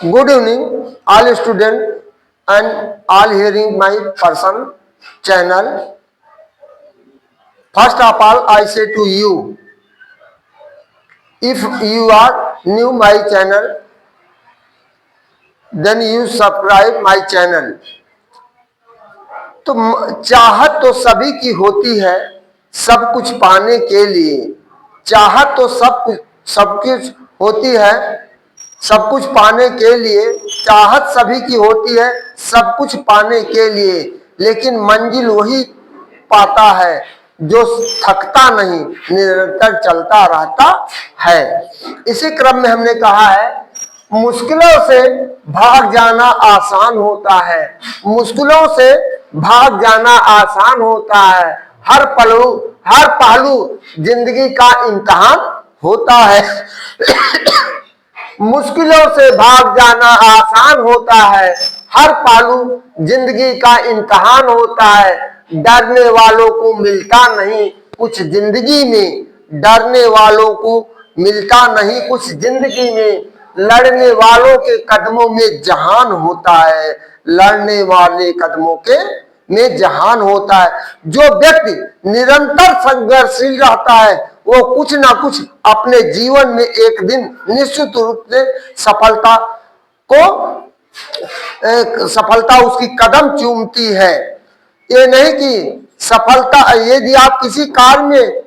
Good evening, all students and all hearing my person channel. First of all, I say to you, if you are new my channel, then you subscribe my channel. तो चाहत तो सभी की होती है सब कुछ पाने के लिए। चाहत तो सब कुछ होती है सब कुछ पाने के लिए। चाहत सभी की होती है सब कुछ पाने के लिए, लेकिन मंजिल वही पाता है जो थकता नहीं, निरंतर चलता रहता है। इसी क्रम में हमने कहा है, मुश्किलों से भाग जाना आसान होता है। मुश्किलों से भाग जाना आसान होता है। हर पहलू जिंदगी का इम्तिहान होता है। मुश्किलों से भाग जाना आसान होता है। हर पहलू जिंदगी का इम्तिहान होता है। डरने वालों को मिलता नहीं कुछ जिंदगी में। डरने वालों को मिलता नहीं कुछ जिंदगी में। लड़ने वालों के कदमों में जहान होता है। लड़ने वाले कदमों के में जहान होता है। जो व्यक्ति निरंतर संघर्षशील रहता है वो कुछ ना कुछ अपने जीवन में एक दिन निश्चित रूप से सफलता उसकी कदम चूमती है। ये नहीं कि सफलता, यदि आप किसी कार्य में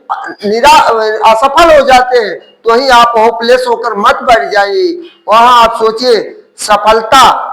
असफल हो जाते हैं तो ही आप होपलेस होकर मत बैठ जाइए। वहां आप सोचिए, सफलता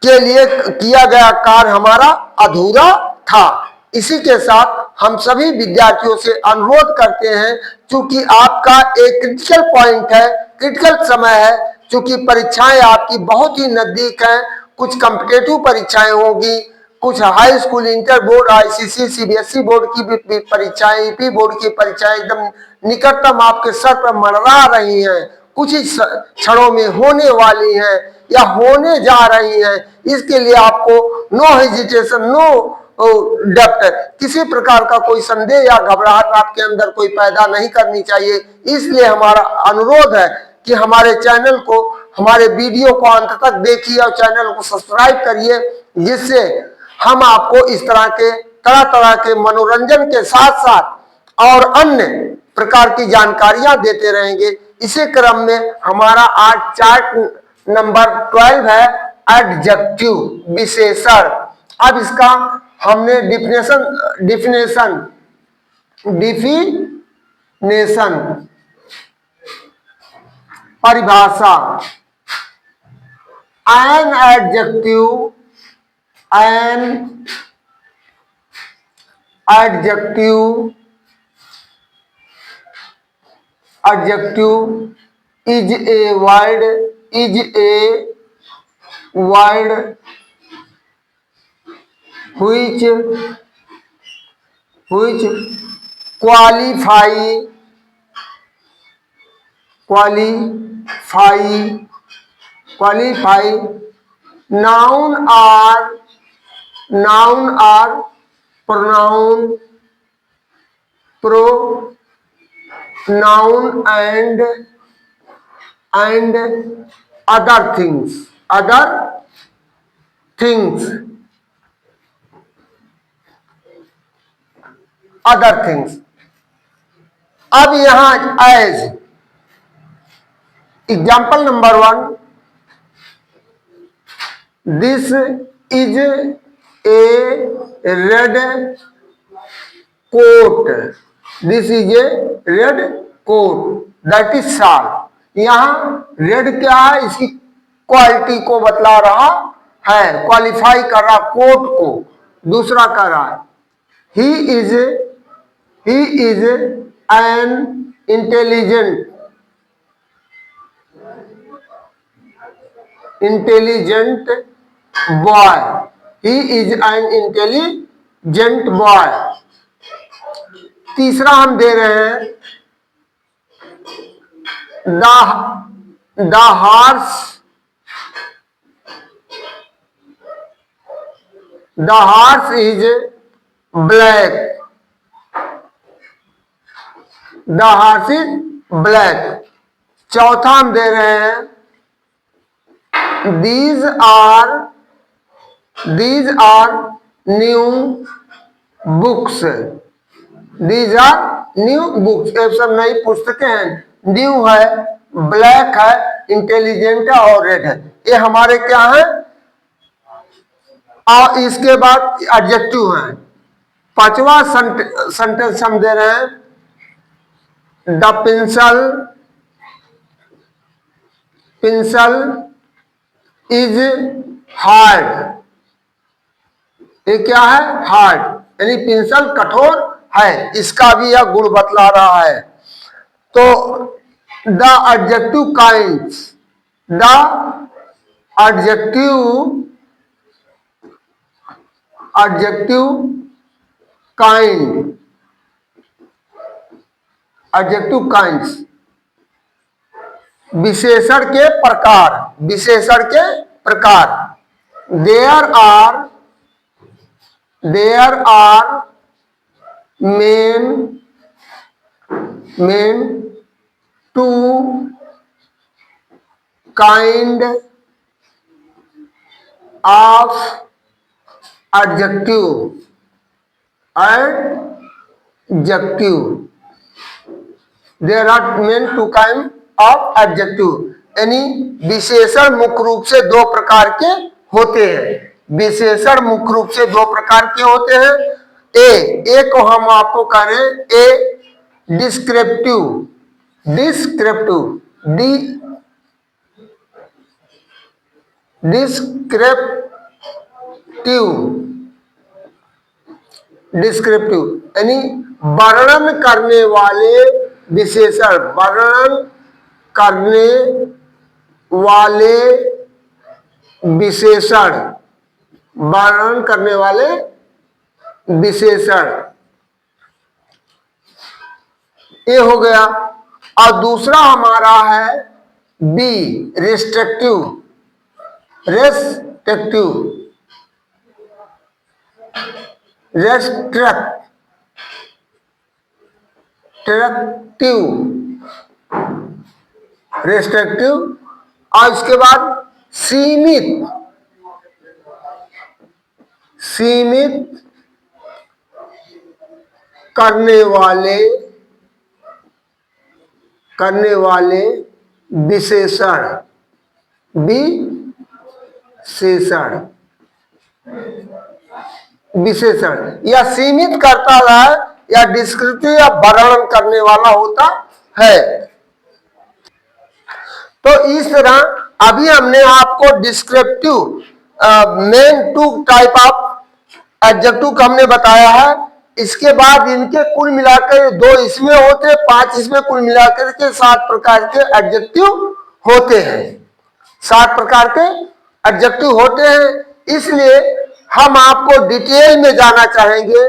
के लिए किया गया कार्य हमारा अधूरा था। इसी के साथ हम सभी विद्यार्थियों से अनुरोध करते हैं, चूंकि आपका एक क्रिटिकल पॉइंट है, क्रिटिकल समय है, चूंकि परीक्षाएं आपकी बहुत ही नजदीक हैं। कुछ कॉम्पिटेटिव परीक्षाएं होगी, कुछ high school, inter board, ICSE, CBSE board की भी परीक्षाएं, ईपी बोर्ड की परीक्षाएं एकदम निकटतम आपके सर पर मंडरा रही हैं। कुछ ही क्षणों में होने वाली हैं या होने जा रही हैं। इसके लिए आपको नो हेजिटेशन, नो डर, किसी प्रकार का कोई संदेह या घबराहट आपके अंदर कोई पैदा नहीं करनी चाहिए। इसलिए हमारा अनुरोध है कि हमारे चैनल को, हमारे वीडियो को अंत तक देखिए और चैनल को सब्सक्राइब करिए, जिससे हम आपको इस तरह तरह के मनोरंजन के साथ साथ और अन्य प्रकार की जानकारियां देते रहेंगे। इसी क्रम में हमारा आज चार्ट नंबर 12 है, एडजेक्टिव, विशेषण। अब इसका हमने डिफिनेशन परिभाषा। An adjective is a word which qualify noun or pronoun and other things. अब यहां as example number 1, this is a red coat. This is a red coat, that is shawl. यहां red क्या है, इसकी quality को बतला रहा है, क्वालिफाई कर रहा कोट को। दूसरा कर रहा है, he is an intelligent boy. He is an intelligent boy. तीसरा हम दे रहे हैं, the horse is black. The horse is black. चौथा हम दे रहे हैं, these are new books, these are new books, ये सब नई पुस्तकें हैं। न्यू है, ब्लैक है, इंटेलिजेंट है और रेड है, ये हमारे क्या है। और इसके बाद एडजेक्टिव है। पांचवा सेंटेंस हम दे रहे हैं, द पेंसिल इज हार्ड, ये क्या है, हार्ड, यानी पेंसिल कठोर है, इसका भी यह गुण बतला रहा है। तो the adjective kinds, the adjective kinds, विशेषण के प्रकार, there are main two kind of adjective, there are main two kind of adjective, यानी विशेषण मुख्य रूप से दो प्रकार के होते हैं। विशेषण मुख्य रूप से दो प्रकार के होते हैं। ए को हम आपको कह रहे हैं, ए डिस्क्रिप्टिव, डिस्क्रिप्टिव यानी वर्णन करने वाले विशेषण, वर्णन करने वाले विशेषण, ये हो गया। और दूसरा हमारा है बी, रेस्ट्रिक्टिव, और इसके बाद सीमित करने वाले विशेषण, या सीमित करता है या डिस्क्रिप्टिव या वर्णन करने वाला होता है। तो इस तरह अभी हमने आपको descriptive main two type of adjective का हमने बताया है। इसके बाद इनके कुल मिलाकर दो इसमें होते, 5 इसमें, कुल मिलाकर के 7 प्रकार के एडजेक्टिव होते हैं। 7 प्रकार के एडजेक्टिव होते हैं। इसलिए हम आपको डिटेल में जाना चाहेंगे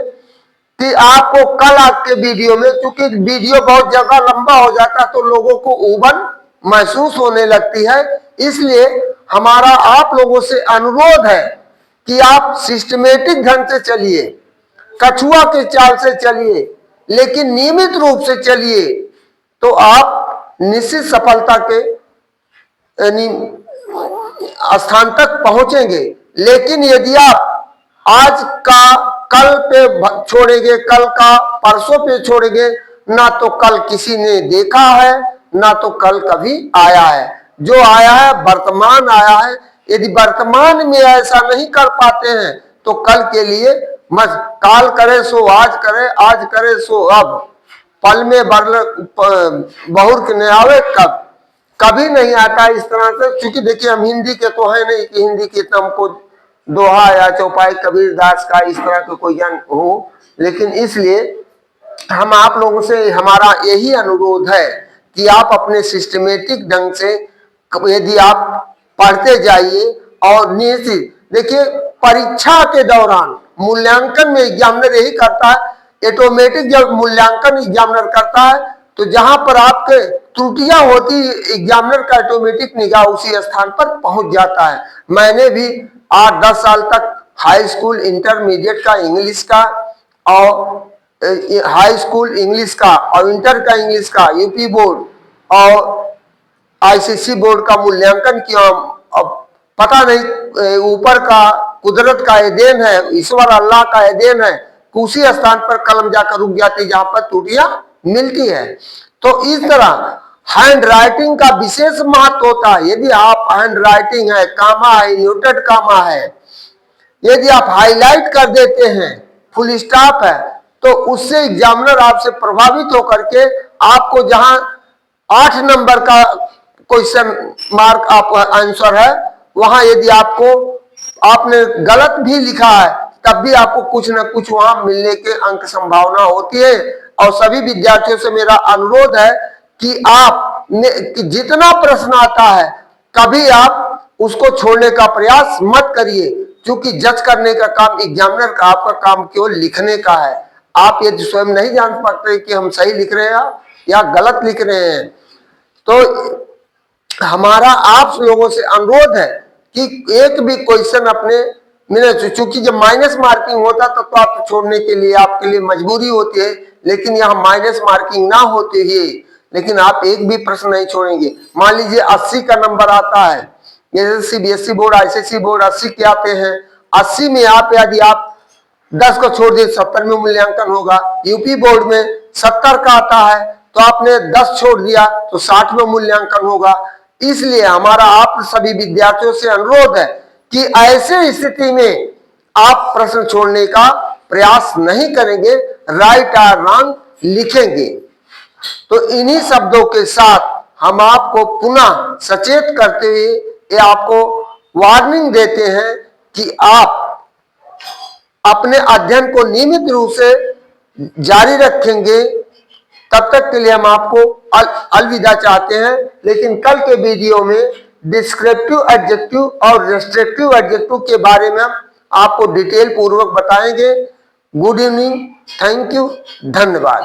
कि आपको कल आपके वीडियो में, क्योंकि वीडियो बहुत जगह लंबा हो जाता तो लोगों को उबन महसूस होने लगती है, इसलिए हमारा आप लोगों से अनुरोध है कि आप सिस्टमेटिक ढंग से चलिए, कछुआ के चाल से चलिए, लेकिन नियमित रूप से चलिए, तो आप निश्चित सफलता के स्थान तक पहुंचेंगे। लेकिन यदि आप आज का कल पे छोड़ेंगे, कल का परसों पे छोड़ेंगे, ना तो कल किसी ने देखा है, ना तो कल कभी आया है। जो आया है वर्तमान आया है। यदि वर्तमान में ऐसा नहीं कर पाते हैं तो कल के लिए मत, काल करे सो आज करे, आज करे सो अब, पल में बहुर न आवे कभी नहीं आता। इस तरह से, क्योंकि देखिए हम हिंदी के तो है नहीं कि हिंदी के हमको दोहा या चौपाई कबीर दास का इस तरह का कोई ज्ञान हो, लेकिन इसलिए हम आप लोगों से हमारा यही अनुरोध है कि आप अपने सिस्टमेटिक ढंग से यदि आप पढ़ते जाइए और निश्चित देखिए, परीक्षा के दौरान मूल्यांकन में एग्जामिनर यही करता है। ऑटोमेटिक जब मूल्यांकन एग्जामिनर करता है तो जहां पर आपके त्रुटियां होती, एग्जामिनर का ऑटोमेटिक निगाह उसी स्थान पर पहुंच जाता है। मैंने भी 8-10 साल तक हाई स्कूल इंटरमीडिएट का इंग्लिश का और हाई स्कूल इंग्लिश का और इंटर का इंग्लिश का यूपी बोर्ड और आईसीएसई बोर्ड का मूल्यांकन किया। अब पता नहीं ऊपर का कुदरत का ये देन है, ईश्वर अल्लाह का ये देन है कि उसी स्थान पर कलम जाकर रुक जाती जहां पर त्रुटियां मिलती है। तो इस तरह हैंड राइटिंग का विशेष महत्व होता है। यदि आप हैंड राइटिंग है, कामा है, इन्वर्टेड कामा है, यदि आप हाईलाइट कर देते हैं, फुल स्टॉप है, तो उससे एग्जामिनर आपसे प्रभावित होकर के आपको जहां 8 नंबर का क्वेश्चन मार्क आप आंसर है, वहां यदि आपने गलत भी लिखा है तब भी आपको कुछ न कुछ वहां मिलने के अंक संभावना होती है। और सभी विद्यार्थियों से मेरा अनुरोध है कि कि जितना प्रश्न आता है कभी आप उसको छोड़ने का प्रयास मत करिए, क्योंकि जज करने का काम एग्जामिनर का, आपका काम केवल लिखने का है। आप यदि स्वयं नहीं जान पाते कि हम सही लिख रहे हैं या गलत लिख रहे हैं, तो हमारा आप लोगों से अनुरोध है कि एक भी क्वेश्चन अपने चूंकि जब माइनस मार्किंग होता तो आप छोड़ने के लिए आपके लिए मजबूरी होती है, लेकिन यहाँ माइनस मार्किंग ना होती ही लेकिन आप एक भी प्रश्न नहीं छोड़ेंगे। मान लीजिए 80 का नंबर आता है, जैसे सीबीएसई बोर्ड, आईसीएसई बोर्ड 80 के आते हैं, 80 में यदि आप 10 को छोड़ दिए 70 में मूल्यांकन होगा। यूपी बोर्ड में 70 का आता है तो आपने 10 छोड़ दिया तो 60 में मूल्यांकन होगा। इसलिए हमारा आप सभी विद्यार्थियों से अनुरोध है कि ऐसे स्थिति में आप प्रश्न छोड़ने का प्रयास नहीं करेंगे, राइट और रॉन्ग लिखेंगे। तो इन्हीं शब्दों के साथ हम आपको पुनः सचेत करते हुए ये आपको वार्निंग देते हैं कि आप अपने अध्ययन को नियमित रूप से जारी रखेंगे। तब तक के लिए हम आपको अलविदा चाहते हैं। लेकिन कल के वीडियो में डिस्क्रिप्टिव एडजेक्टिव और रेस्ट्रिक्टिव एडजेक्टिव के बारे में हम आपको डिटेल पूर्वक बताएंगे। गुड इवनिंग, थैंक यू, धन्यवाद।